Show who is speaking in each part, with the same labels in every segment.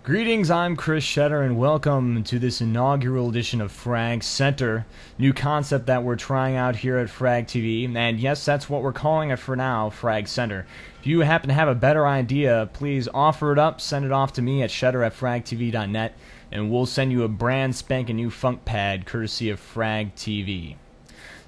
Speaker 1: Greetings, I'm Chris Schetter, and welcome to this inaugural edition of Frag Center, new concept that we're trying out here at Frag TV, and yes, that's what we're calling it for now, Frag Center. If you happen to have a better idea, please offer it up, send it off to me at schetter@fragtv.net, and we'll send you a brand spanking new funk pad courtesy of Frag TV.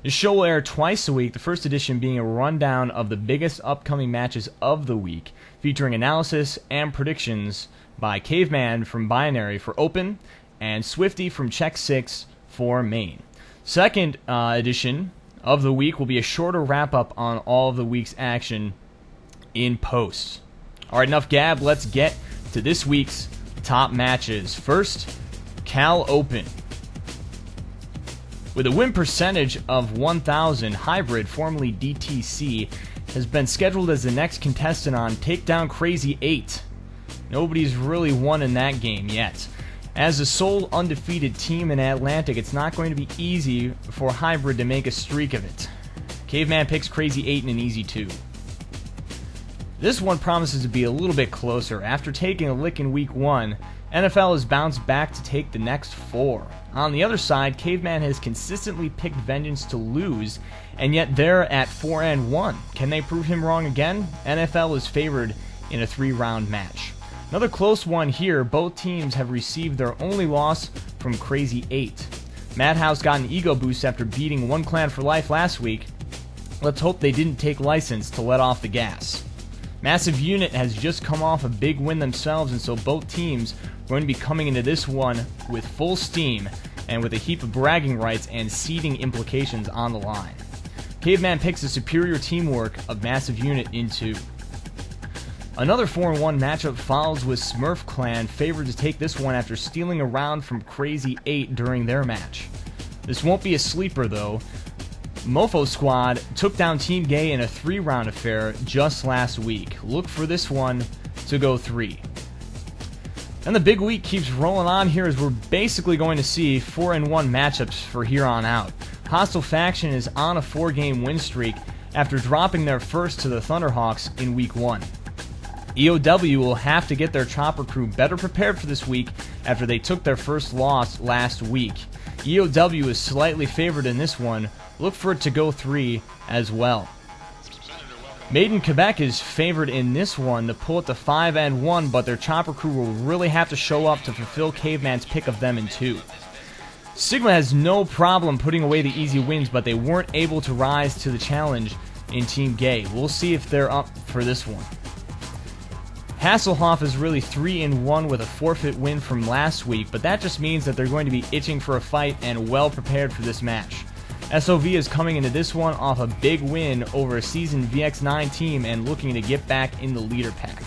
Speaker 1: This show will air twice a week, the first edition being a rundown of the biggest upcoming matches of the week, featuring analysis and predictions by Caveman from Binary for Open and Swifty from Check 6 for Main. Second edition of the week will be a shorter wrap-up on all of the week's action in post. Alright, enough gab, let's get to this week's top matches. First, Cal Open. With a win percentage of 1,000, Hybrid, formerly DTC, has been scheduled as the next contestant on Takedown Crazy 8. Nobody's really won in that game yet. As the sole undefeated team in Atlantic, it's not going to be easy for Hybrid to make a streak of it. Caveman picks Crazy 8 in an easy 2. This one promises to be a little bit closer. After taking a lick in week 1, NFL has bounced back to take the next 4. On the other side, Caveman has consistently picked Vengeance to lose, and yet they're at 4-1. Can they prove him wrong again? NFL is favored in a 3-round match. Another close one here. Both teams have received their only loss from Crazy 8. Madhouse got an ego boost after beating One Clan for Life last week. Let's hope they didn't take license to let off the gas. Massive Unit has just come off a big win themselves, and so both teams are going to be coming into this one with full steam and with a heap of bragging rights and seeding implications on the line. Caveman picks the superior teamwork of Massive Unit in 2. Another 4-1 matchup follows with Smurf Clan, favored to take this one after stealing a round from Crazy 8 during their match. This won't be a sleeper though. Mofo Squad took down Team Gay in a 3-round affair just last week. Look for this one to go 3. And the big week keeps rolling on here as we're basically going to see 4-1 matchups for here on out. Hostile Faction is on a 4-game win streak after dropping their first to the Thunderhawks in week 1. EOW will have to get their chopper crew better prepared for this week after they took their first loss last week. EOW is slightly favored in this one. Look for it to go 3 as well. Made in Quebec is favored in this one to pull it to 5-1, but their chopper crew will really have to show up to fulfill Caveman's pick of them in 2. Sigma has no problem putting away the easy wins, but they weren't able to rise to the challenge in Team Gay. We'll see if they're up for this one. Hasselhoff is really 3-1 with a forfeit win from last week, but that just means that they're going to be itching for a fight and well prepared for this match. SOV is coming into this one off a big win over a seasoned VX9 team and looking to get back in the leader pack.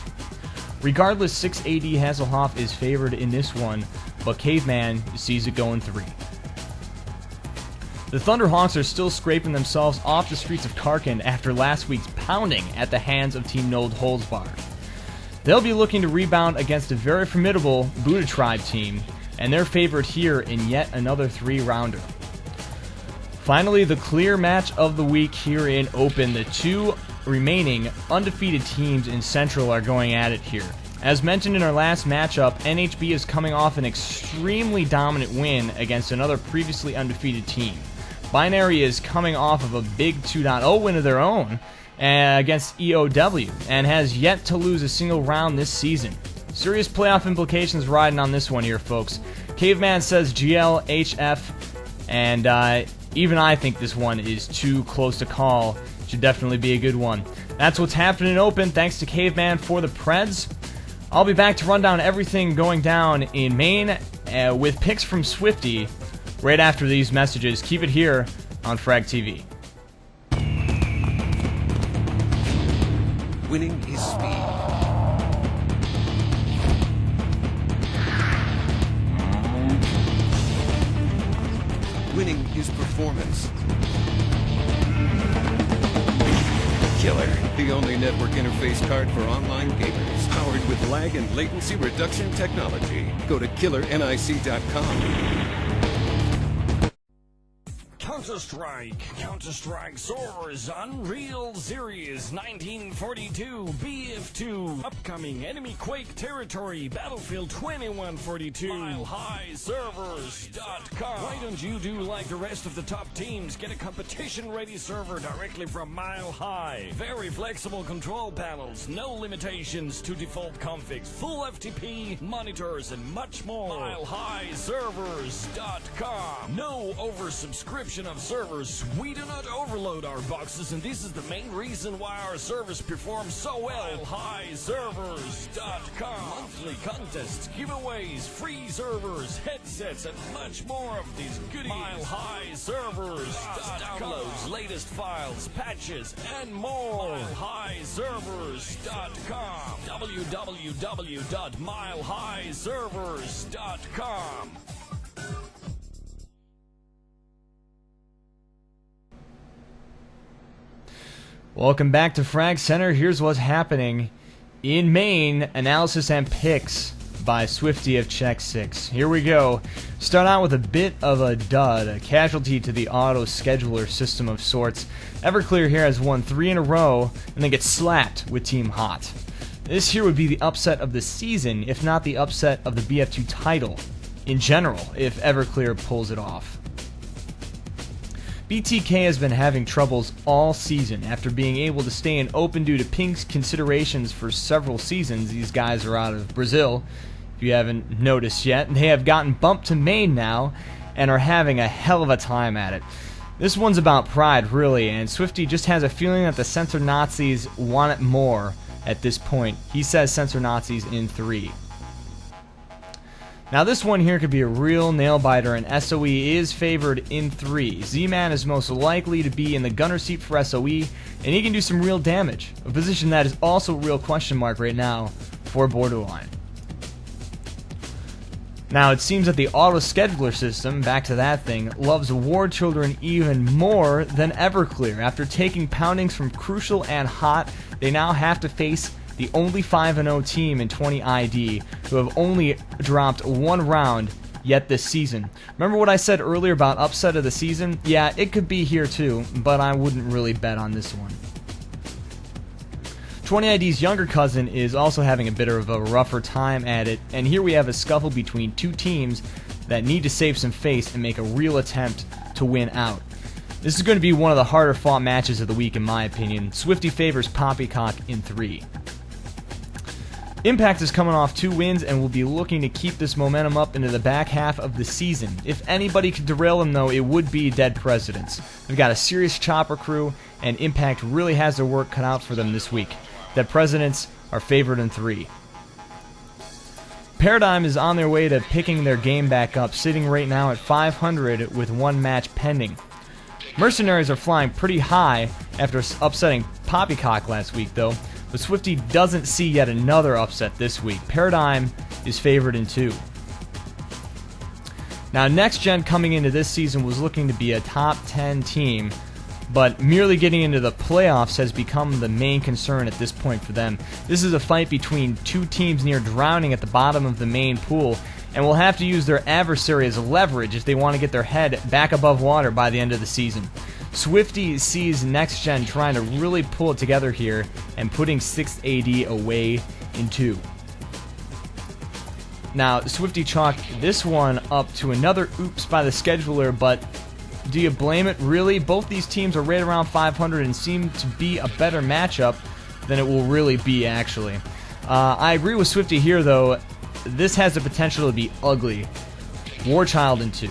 Speaker 1: Regardless, 6AD Hasselhoff is favored in this one, but Caveman sees it going 3. The Thunderhawks are still scraping themselves off the streets of Karkin after last week's pounding at the hands of Team Nold Holzbar. They'll be looking to rebound against a very formidable Buddha Tribe team, and they're favored here in yet another 3-rounder. Finally, the clear match of the week here in Open. The 2 remaining undefeated teams in Central are going at it here. As mentioned in our last matchup, NHB is coming off an extremely dominant win against another previously undefeated team. Binary is coming off of a big 2.0 win of their own against EOW, and has yet to lose a single round this season. Serious playoff implications riding on this one here, folks. Caveman says GL, HF, and even I think this one is too close to call. Should definitely be a good one. That's what's happening in Open. Thanks to Caveman for the Preds. I'll be back to run down everything going down in Maine with picks from Swifty right after these messages. Keep it here on Frag TV.
Speaker 2: Winning is speed. Winning is performance. Killer, the only network interface card for online gamers, powered with lag and latency reduction technology. Go to killernic.com.
Speaker 3: Counter-Strike. Counter-Strike Source Unreal Series 1942 BF2. Upcoming Enemy Quake Territory Battlefield 2142. MileHighServers.com. Why don't you do like the rest of the top teams? Get a competition-ready server directly from Mile High. Very flexible control panels, no limitations to default configs, full FTP, monitors, and much more. MileHighServers.com. No oversubscription of servers. We do not overload our boxes, and this is the main reason why our servers perform so well. MileHighServers.com. Monthly contests, giveaways, free servers, headsets, and much more of these goodies. MileHighServers.com. Downloads, latest files, patches, and more. MileHighServers.com. www.milehighservers.com.
Speaker 1: Welcome back to Frag Center. Here's what's happening in Maine. Analysis and picks by Swifty of Check 6. Here we go. Start out with a bit of a dud, a casualty to the auto scheduler system of sorts. Everclear here has won 3 in a row and then gets slapped with Team Hot. This here would be the upset of the season, if not the upset of the BF2 title in general, if Everclear pulls it off. BTK has been having troubles all season after being able to stay in open due to Pink's considerations for several seasons. These guys are out of Brazil, if you haven't noticed yet. They have gotten bumped to Maine now and are having a hell of a time at it. This one's about pride, really, and Swifty just has a feeling that the Censor Nazis want it more at this point. He says Censor Nazis in 3. Now this one here could be a real nail-biter, and SOE is favored in 3. Z-Man is most likely to be in the gunner seat for SOE, and he can do some real damage. A position that is also a real question mark right now for Borderline. Now it seems that the auto-scheduler system, back to that thing, loves War Children even more than Everclear. After taking poundings from Crucial and Hot, they now have to face the only 5-0 team in 20 ID, who have only dropped 1 round yet this season. Remember what I said earlier about upset of the season? Yeah, it could be here too, but I wouldn't really bet on this one. 20 ID's younger cousin is also having a bit of a rougher time at it, and here we have a scuffle between 2 teams that need to save some face and make a real attempt to win out. This is going to be one of the harder fought matches of the week in my opinion. Swifty favors Poppycock in 3. Impact is coming off 2 wins and will be looking to keep this momentum up into the back half of the season. If anybody could derail them, though, it would be Dead Presidents. They've got a serious chopper crew, and Impact really has their work cut out for them this week. Dead Presidents are favored in 3. Paradigm is on their way to picking their game back up, sitting right now at 500 with 1 match pending. Mercenaries are flying pretty high after upsetting Poppycock last week, though. But Swifty doesn't see yet another upset this week. Paradigm is favored in 2. Now, Next Gen coming into this season was looking to be a top 10 team, but merely getting into the playoffs has become the main concern at this point for them. This is a fight between 2 teams near drowning at the bottom of the main pool, and will have to use their adversary as leverage if they want to get their head back above water by the end of the season. Swifty sees Next Gen trying to really pull it together here and putting 6th AD away in 2. Now, Swifty chalked this one up to another oops by the scheduler, but do you blame it? Really? Both these teams are right around 500 and seem to be a better matchup than it will really be, actually. I agree with Swifty here, though. This has the potential to be ugly. Warchild in 2.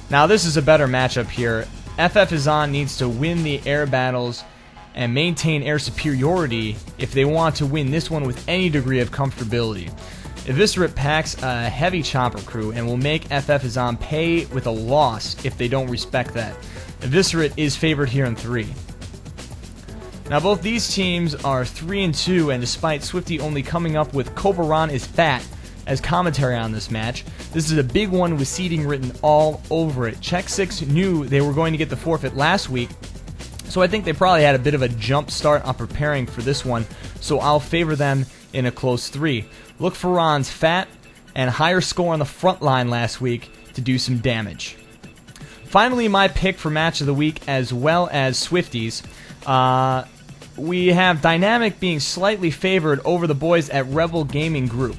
Speaker 1: Now this is a better matchup here. FF is on needs to win the air battles and maintain air superiority if they want to win this one with any degree of comfortability. Eviscerate packs a heavy chopper crew and will make FF is on pay with a loss if they don't respect that. Eviscerate is favored here in 3. Now both these teams are 3-2, and despite Swifty only coming up with Kobaran is fat as commentary on this match, this is a big one with seeding written all over it. Check 6 knew they were going to get the forfeit last week, so I think they probably had a bit of a jump start on preparing for this one, so I'll favor them in a close 3. Look for Ron's fat and higher score on the front line last week to do some damage. finally, my pick for match of the week as well as Swifties. We have Dynamic being slightly favored over the boys at Rebel Gaming Group.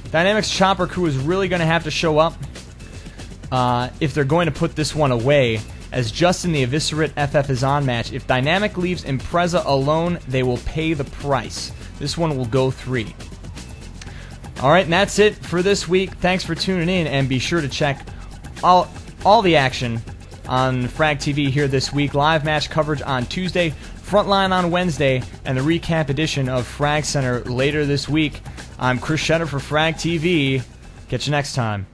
Speaker 1: Dynamic's Chopper Crew is really going to have to show up if they're going to put this one away, as just in the Eviscerate FF is on match, if Dynamic leaves Impreza alone, they will pay the price. This one will go 3. Alright, and that's it for this week. Thanks for tuning in, and be sure to check all the action on Frag TV here this week. Live match coverage on Tuesday, Frontline on Wednesday, and the recap edition of Frag Center later this week. I'm Chris Schetter for Frag TV. Catch you next time.